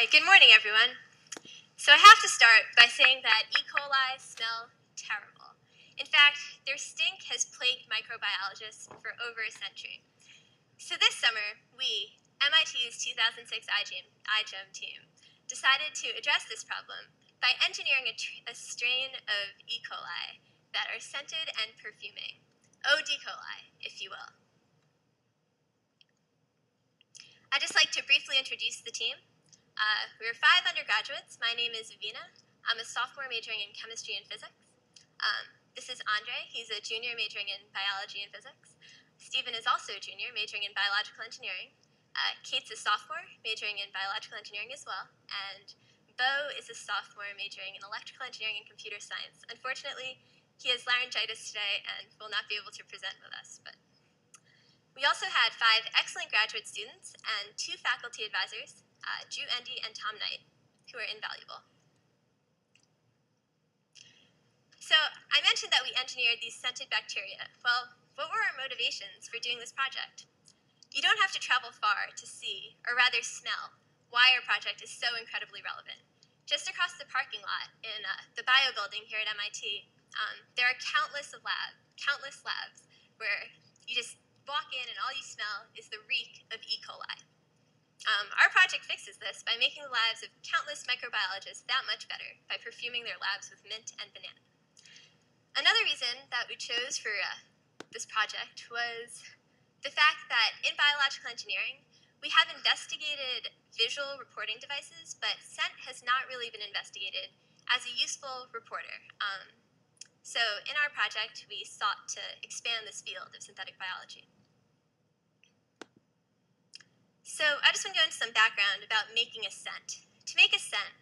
Hi, good morning, everyone. So I have to start by saying that E. coli smell terrible. In fact, their stink has plagued microbiologists for over a century. So this summer, we, MIT's 2006 iGEM team, decided to address this problem by engineering a strain of E. coli that are scented and perfuming. EauD'coli, if you will. I'd just like to briefly introduce the team. We're 5 undergraduates. My name is Vina. I'm a sophomore majoring in chemistry and physics. This is Andre. He's a junior majoring in biology and physics. Stephen is also a junior majoring in biological engineering. Kate's a sophomore majoring in biological engineering as well. And Bo is a sophomore majoring in electrical engineering and computer science. Unfortunately, he has laryngitis today and will not be able to present with us. But we also had 5 excellent graduate students and 2 faculty advisors, Drew Endy and Tom Knight, who are invaluable. So I mentioned that we engineered these scented bacteria. Well, what were our motivations for doing this project? You don't have to travel far to see, or rather smell, why our project is so incredibly relevant. Just across the parking lot in the bio building here at MIT, there are countless labs where you just walk in and all you smell is the reek of E. coli. Our project fixes this by making the lives of countless microbiologists that much better by perfuming their labs with mint and banana. Another reason that we chose for this project was the fact that in biological engineering, we have investigated visual reporting devices, but scent has not really been investigated as a useful reporter. So in our project, we sought to expand this field of synthetic biology. So I just want to go into some background about making a scent. To make a scent,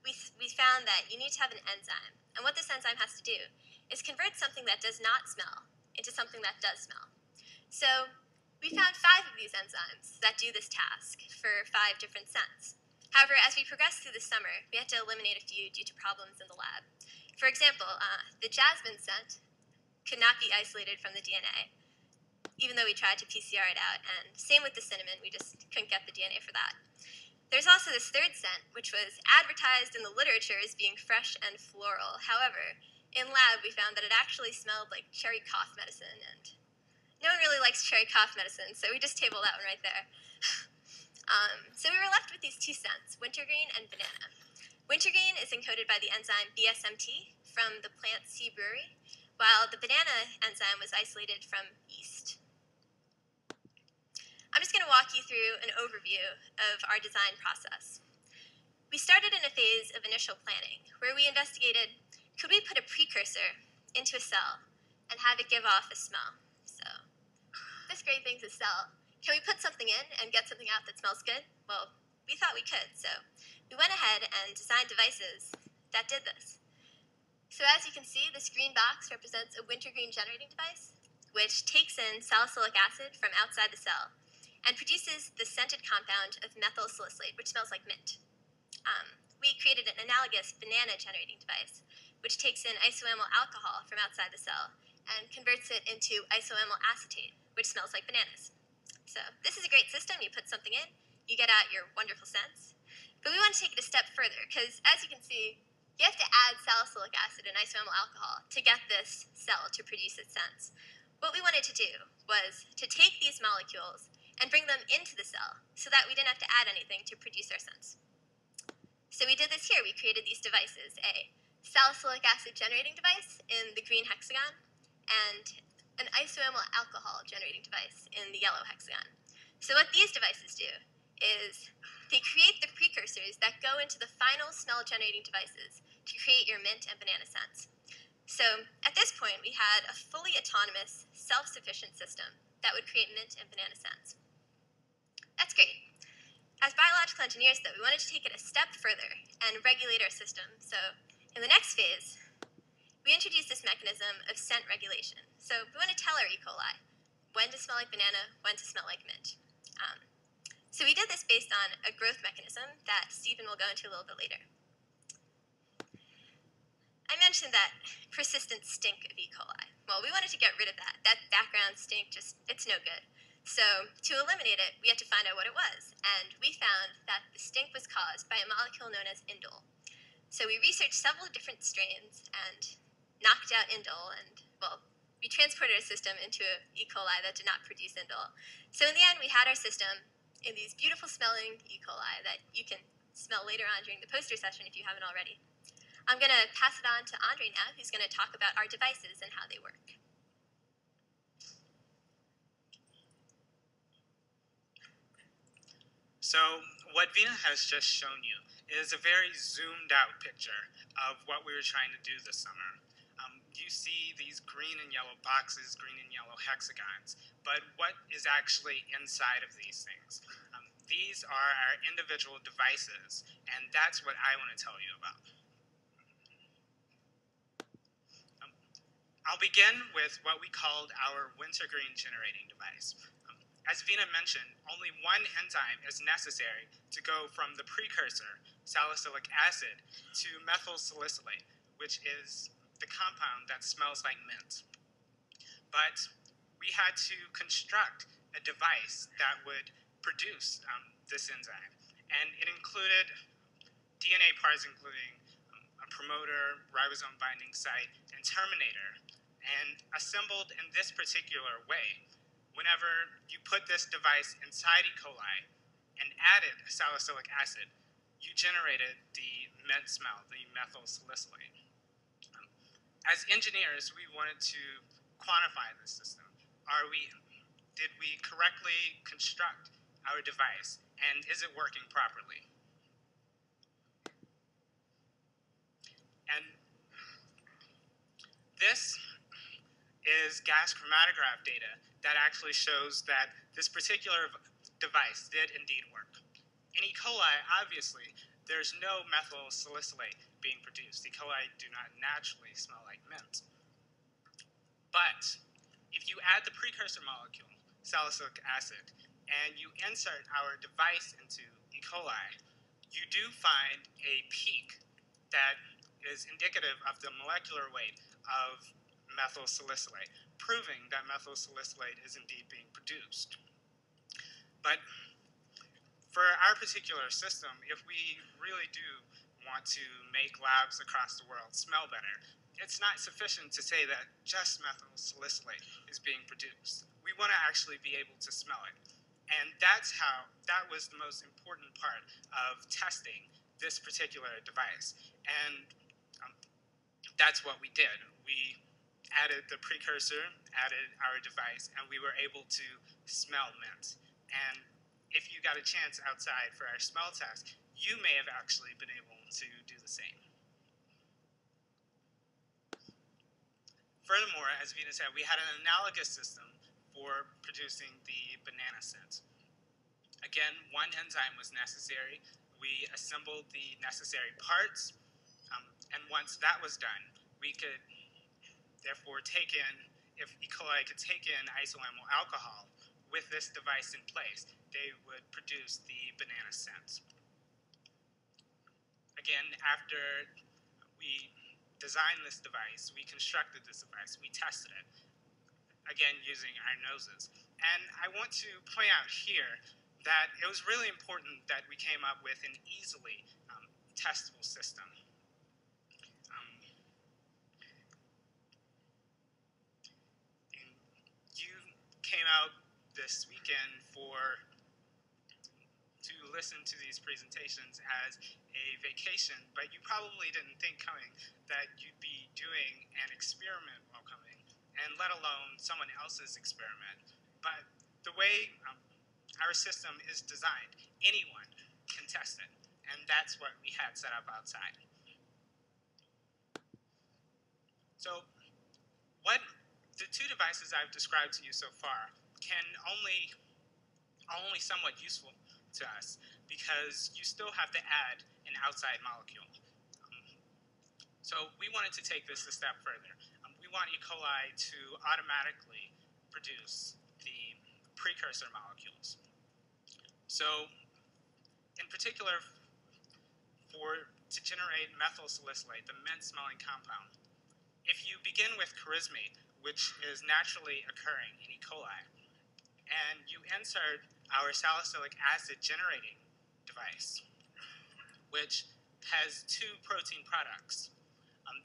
we found that you need to have an enzyme. And what this enzyme has to do is convert something that does not smell into something that does smell. So we found 5 of these enzymes that do this task for 5 different scents. However, as we progressed through the summer, we had to eliminate a few due to problems in the lab. For example, the jasmine scent could not be isolated from the DNA, even though we tried to PCR it out, and same with the cinnamon, we just couldn't get the DNA for that. There's also this 3rd scent, which was advertised in the literature as being fresh and floral. However, in lab, we found that it actually smelled like cherry cough medicine, and no one really likes cherry cough medicine, so we just tabled that one right there. So we were left with these 2 scents, wintergreen and banana. Wintergreen is encoded by the enzyme BSMT from the plant C. brewery, while the banana enzyme was isolated from yeast. I'm just going to walk you through an overview of our design process. We started in a phase of initial planning, where we investigated, could we put a precursor into a cell and have it give off a smell? So this great thing's a cell. Can we put something in and get something out that smells good? Well, we thought we could, so we went ahead and designed devices that did this. So as you can see, this green box represents a wintergreen generating device, which takes in salicylic acid from outside the cell and produces the scented compound of methyl salicylate, which smells like mint. We created an analogous banana generating device, which takes in isoamyl alcohol from outside the cell and converts it into isoamyl acetate, which smells like bananas. So this is a great system. You put something in, you get out your wonderful scents. But we want to take it a step further, because as you can see, you have to add salicylic acid and isoamyl alcohol to get this cell to produce its scents. What we wanted to do was to take these molecules and bring them into the cell so that we didn't have to add anything to produce our scents. So we did this here. We created these devices, a salicylic acid generating device in the green hexagon and an isoamyl alcohol generating device in the yellow hexagon. So what these devices do is they create the precursors that go into the final smell generating devices to create your mint and banana scents. So at this point, we had a fully autonomous, self-sufficient system that would create mint and banana scents. That's great. As biological engineers, though, we wanted to take it a step further and regulate our system. So in the next phase, we introduced this mechanism of scent regulation. So we want to tell our E. coli when to smell like banana, when to smell like mint. So we did this based on a growth mechanism that Stephen will go into a little bit later. I mentioned that persistent stink of E. coli. Well, we wanted to get rid of that. That background stink, it's no good. So to eliminate it, we had to find out what it was, and we found that the stink was caused by a molecule known as indole. So we researched several different strains and knocked out indole, and, well, we transported a system into an E. coli that did not produce indole. So in the end, we had our system in these beautiful smelling E. coli that you can smell later on during the poster session if you haven't already. I'm going to pass it on to Andre now, who's going to talk about our devices and how they work. So what Vina has just shown you is a very zoomed out picture of what we were trying to do this summer. You see these green and yellow boxes, green and yellow hexagons, but what is actually inside of these things? These are our individual devices, and that's what I want to tell you about. I'll begin with what we called our wintergreen generating device. As Vina mentioned, only one enzyme is necessary to go from the precursor, salicylic acid, to methyl salicylate, which is the compound that smells like mint. But we had to construct a device that would produce this enzyme, and it included DNA parts including a promoter, ribosome binding site, and terminator. And assembled in this particular way, whenever you put this device inside E. coli and added salicylic acid, you generated the mint smell, the methyl salicylate. As engineers, we wanted to quantify this system. Did we correctly construct our device, and is it working properly? And this is gas chromatograph data that actually shows that this particular device did indeed work. In E. coli, obviously, there's no methyl salicylate being produced. E. coli do not naturally smell like mint. But if you add the precursor molecule, salicylic acid, and you insert our device into E. coli, you do find a peak that is indicative of the molecular weight of methyl salicylate, proving that methyl salicylate is indeed being produced. But for our particular system, if we really do want to make labs across the world smell better, it's not sufficient to say that just methyl salicylate is being produced. We want to actually be able to smell it. And that was the most important part of testing this particular device. And that's what we did. We added the precursor, added our device, and we were able to smell mint. And if you got a chance outside for our smell test, you may have actually been able to do the same. Furthermore, as Vina said, we had an analogous system for producing the banana scent. Again, one enzyme was necessary. We assembled the necessary parts, and once that was done, we could therefore take in, if E. coli could take in isoamyl alcohol with this device in place, they would produce the banana scent. Again, after we designed this device, we constructed this device, we tested it, again using our noses. And I want to point out here that it was really important that we came up with an easily testable system. You came out this weekend to listen to these presentations as a vacation, but you probably didn't think coming that you'd be doing an experiment while coming, and let alone someone else's experiment. But the way our system is designed, anyone can test it, and that's what we had set up outside. So the two devices I've described to you so far can only somewhat useful to us because you still have to add an outside molecule. So we wanted to take this a step further. We want E. coli to automatically produce the precursor molecules. So in particular, to generate methyl salicylate, the mint-smelling compound, if you begin with charismate, which is naturally occurring in E. coli, and you insert our salicylic acid generating device, which has two protein products.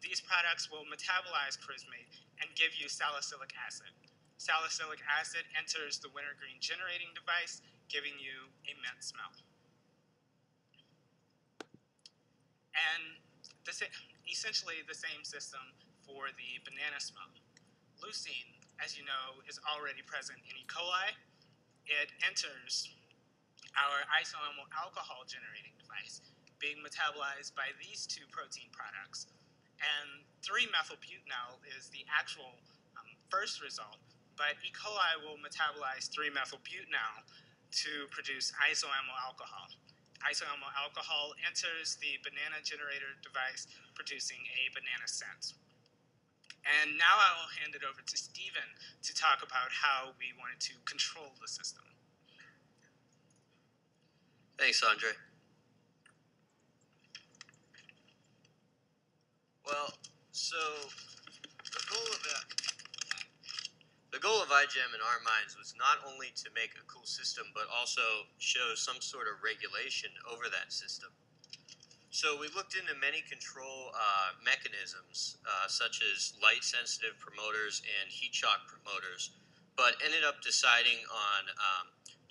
These products will metabolize chrismate and give you salicylic acid. Salicylic acid enters the wintergreen generating device, giving you a mint smell. And essentially the same system for the banana smell. Leucine, as you know, is already present in E. coli. It enters our isoamyl alcohol generating device, being metabolized by these two protein products. And 3-methylbutanol is the actual first result, but E. coli will metabolize 3-methylbutanol to produce isoamyl alcohol. Isoamyl alcohol enters the banana generator device, producing a banana scent. And now I will hand it over to Stephen to talk about how we wanted to control the system. Thanks, Andre. Well, so the goal of iGEM in our minds was not only to make a cool system, but also show some sort of regulation over that system. So we looked into many control mechanisms, such as light-sensitive promoters and heat shock promoters, but ended up deciding on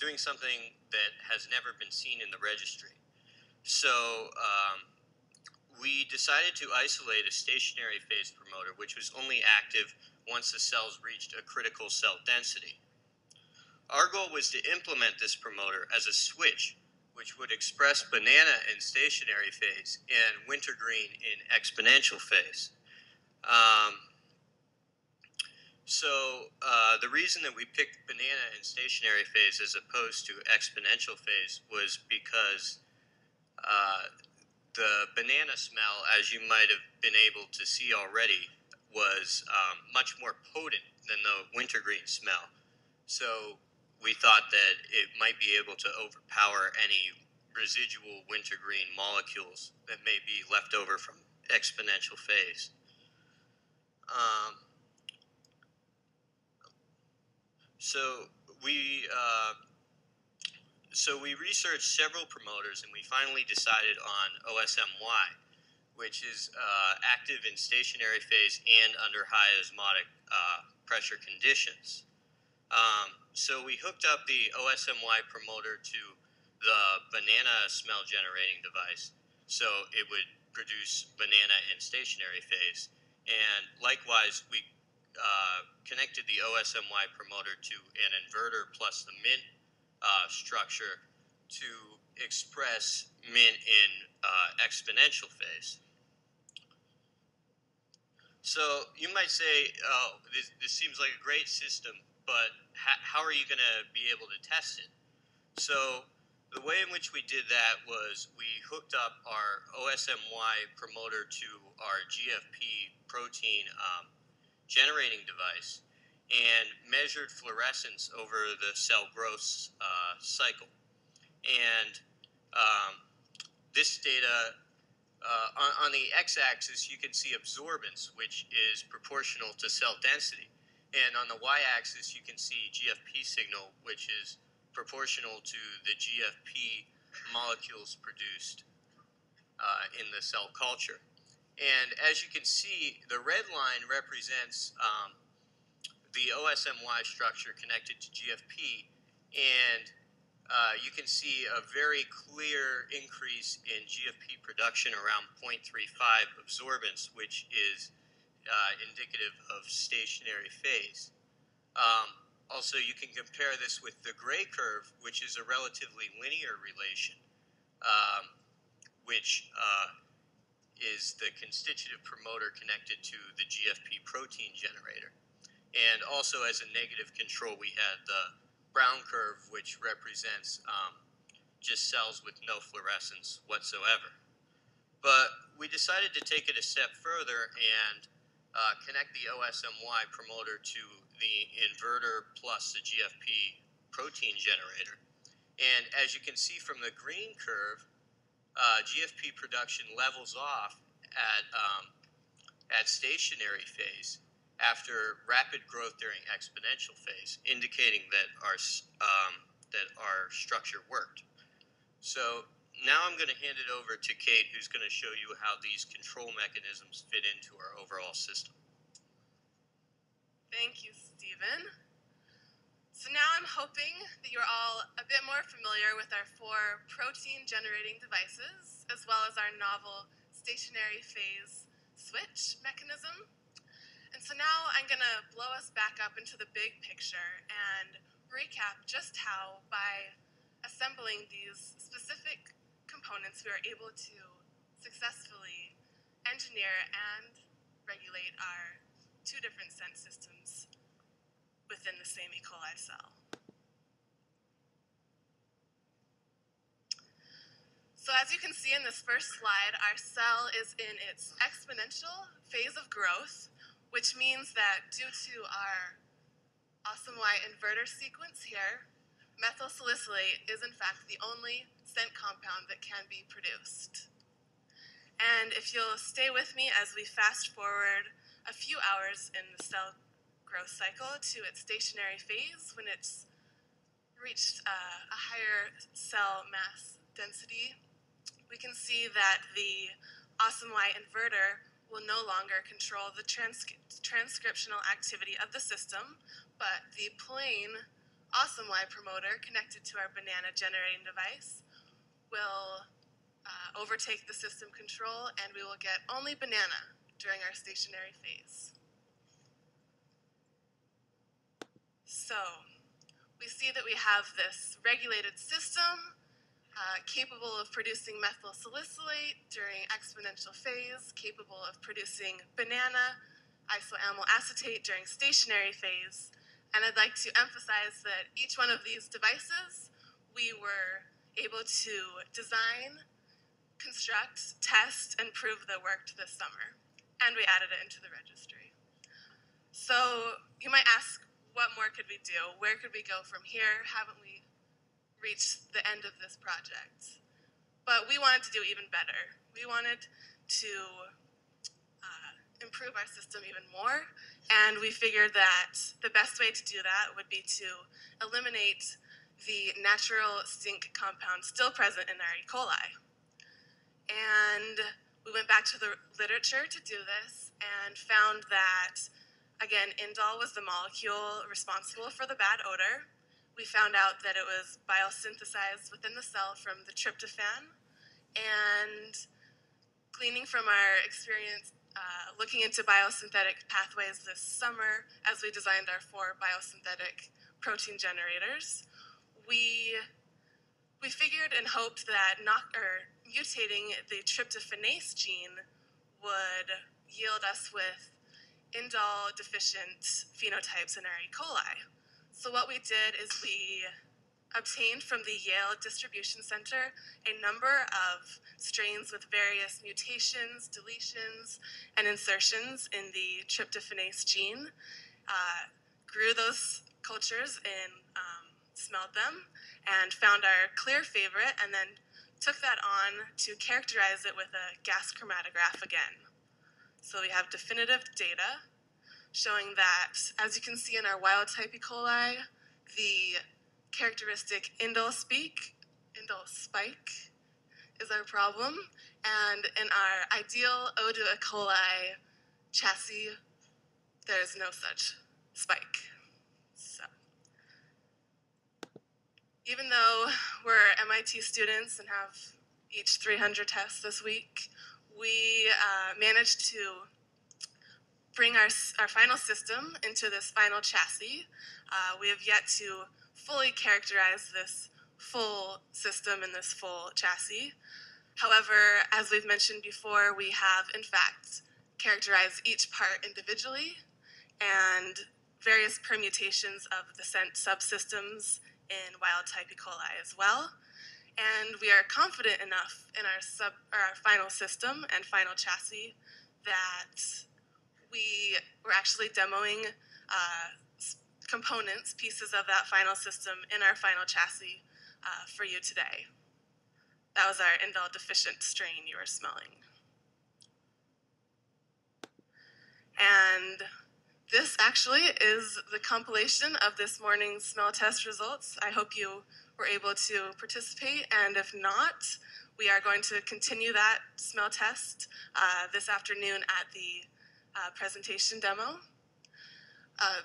doing something that has never been seen in the registry. So we decided to isolate a stationary phase promoter, which was only active once the cells reached a critical cell density. Our goal was to implement this promoter as a switch, which would express banana in stationary phase and wintergreen in exponential phase. The reason that we picked banana in stationary phase as opposed to exponential phase was because the banana smell, as you might have been able to see already, was much more potent than the wintergreen smell. So we thought that it might be able to overpower any residual wintergreen molecules that may be left over from exponential phase. So we researched several promoters, and we finally decided on OSMY, which is active in stationary phase and under high osmotic pressure conditions. So we hooked up the OSMY promoter to the banana smell generating device, so it would produce banana in stationary phase. And likewise, we connected the OSMY promoter to an inverter plus the mint structure to express mint in exponential phase. So you might say, oh, this seems like a great system, but how are you going to be able to test it? So the way in which we did that was we hooked up our OSMY promoter to our GFP protein generating device and measured fluorescence over the cell growth cycle. And this data, on the x-axis, you can see absorbance, which is proportional to cell density. And on the y-axis, you can see GFP signal, which is proportional to the GFP molecules produced in the cell culture. And as you can see, the red line represents the OSMY structure connected to GFP, and you can see a very clear increase in GFP production around 0.35 absorbance, which is indicative of stationary phase. Also, you can compare this with the gray curve, which is a relatively linear relation, which is the constitutive promoter connected to the GFP protein generator. And also as a negative control, we had the brown curve, which represents just cells with no fluorescence whatsoever. But we decided to take it a step further and connect the OSMY promoter to the inverter plus the GFP protein generator. And as you can see from the green curve, GFP production levels off at stationary phase. after rapid growth during exponential phase, indicating that our structure worked. So now I'm going to hand it over to Kate, who's going to show you how these control mechanisms fit into our overall system. Thank you, Stephen. So now I'm hoping that you're all a bit more familiar with our 4 protein-generating devices, as well as our novel stationary phase switch mechanism. And so now I'm going to blow us back up into the big picture and recap just how, by assembling these specific components, we are able to successfully engineer and regulate our 2 different sense systems within the same E. coli cell. So as you can see in this first slide, our cell is in its exponential phase of growth, which means that due to our awesome Y inverter sequence here, methyl salicylate is in fact the only scent compound that can be produced. And if you'll stay with me as we fast forward a few hours in the cell growth cycle to its stationary phase, when it's reached a higher cell mass density, we can see that the awesome Y inverter will no longer control the transcriptional activity of the system, but the plain awesome Y promoter connected to our banana generating device will overtake the system control, and we will get only banana during our stationary phase. So we see that we have this regulated system capable of producing methyl salicylate during exponential phase, capable of producing banana isoamyl acetate during stationary phase. And I'd like to emphasize that each one of these devices we were able to design, construct, test, and prove that worked this summer. And we added it into the registry. So you might ask, what more could we do? Where could we go from here? Haven't we reached the end of this project? But we wanted to do even better. We wanted to improve our system even more, and we figured that the best way to do that would be to eliminate the natural sink compound still present in our E. coli. And we went back to the literature to do this and found that, again, indole was the molecule responsible for the bad odor. We found out that it was biosynthesized within the cell from the tryptophan, and gleaning from our experience looking into biosynthetic pathways this summer as we designed our 4 biosynthetic protein generators, we figured and hoped that mutating the tryptophanase gene would yield us with indole deficient phenotypes in our E. coli. So what we did is we obtained from the Yale Distribution Center a number of strains with various mutations, deletions, and insertions in the tryptophanase gene, grew those cultures and smelled them, and found our clear favorite, and then took that on to characterize it with a gas chromatograph again. So we have definitive data showing that, as you can see in our wild-type E. coli, the characteristic indole spike is our problem, and in our ideal EauD'coli chassis, there's no such spike. So, even though we're MIT students and have each 300 tests this week, we managed to bring our final system into this final chassis. We have yet to fully characterize this full system in this full chassis. However, as we've mentioned before, we have in fact characterized each part individually and various permutations of the scent subsystems in wild-type E. coli as well. And we are confident enough in our final system and final chassis that we were actually demoing components, pieces of that final system in our final chassis for you today. That was our indole deficient strain you were smelling. And This actually is the compilation of this morning's smell test results. I hope you were able to participate, and if not, we are going to continue that smell test this afternoon at the presentation demo,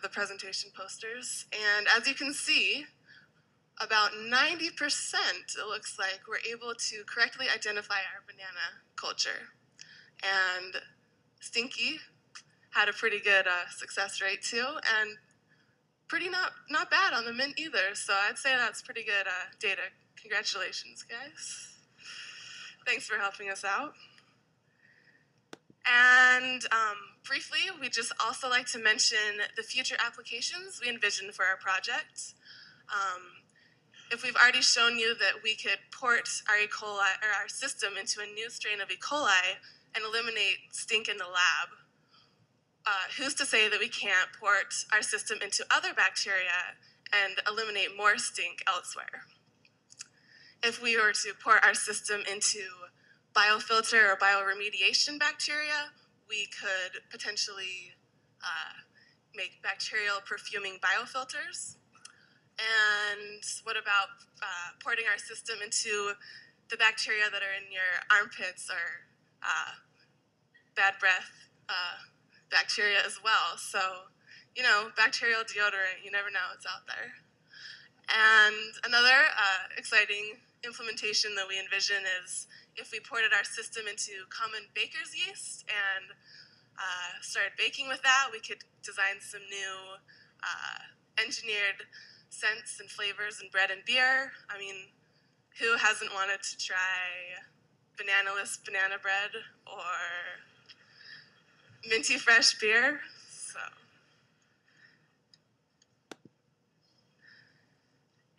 the presentation posters. And as you can see, about 90%, it looks like, we're able to correctly identify our banana culture. And Stinky had a pretty good success rate too, and pretty not bad on the mint either. So I'd say that's pretty good data. Congratulations, guys. Thanks for helping us out. And briefly, we'd just also like to mention the future applications we envision for our project. If we've already shown you that we could port our E. coli, or our system, into a new strain of E. coli and eliminate stink in the lab, who's to say that we can't port our system into other bacteria and eliminate more stink elsewhere? If we were to port our system into biofilter or bioremediation bacteria, we could potentially make bacterial perfuming biofilters. And what about porting our system into the bacteria that are in your armpits or bad breath bacteria as well? So, you know, bacterial deodorant, you never know, it's out there. And another exciting implementation that we envision is if we ported our system into common baker's yeast and started baking with that, we could design some new engineered scents and flavors in bread and beer. I mean, who hasn't wanted to try banana-less banana bread or minty fresh beer? So,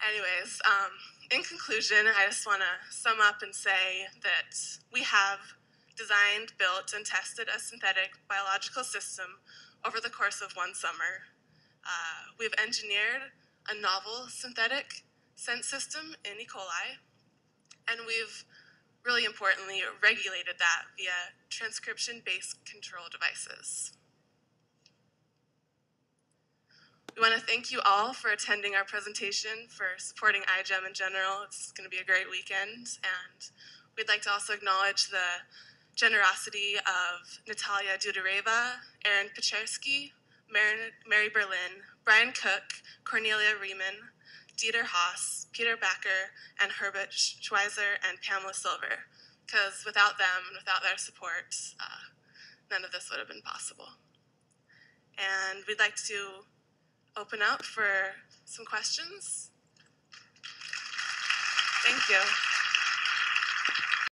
anyways, in conclusion, I just want to sum up and say that we have designed, built, and tested a synthetic biological system over the course of one summer. We've engineered a novel synthetic scent system in E. coli, and we've, really importantly, regulated that via transcription-based control devices. We want to thank you all for attending our presentation, for supporting iGEM in general. It's going to be a great weekend, and we'd like to also acknowledge the generosity of Natalia Dudoreva, Aaron Pechersky, Mary Berlin, Brian Cook, Cornelia Riemann, Dieter Haas, Peter Backer, and Herbert Schweizer and Pamela Silver, because without them and without their support, none of this would have been possible. And we'd like to open up for some questions. Thank you.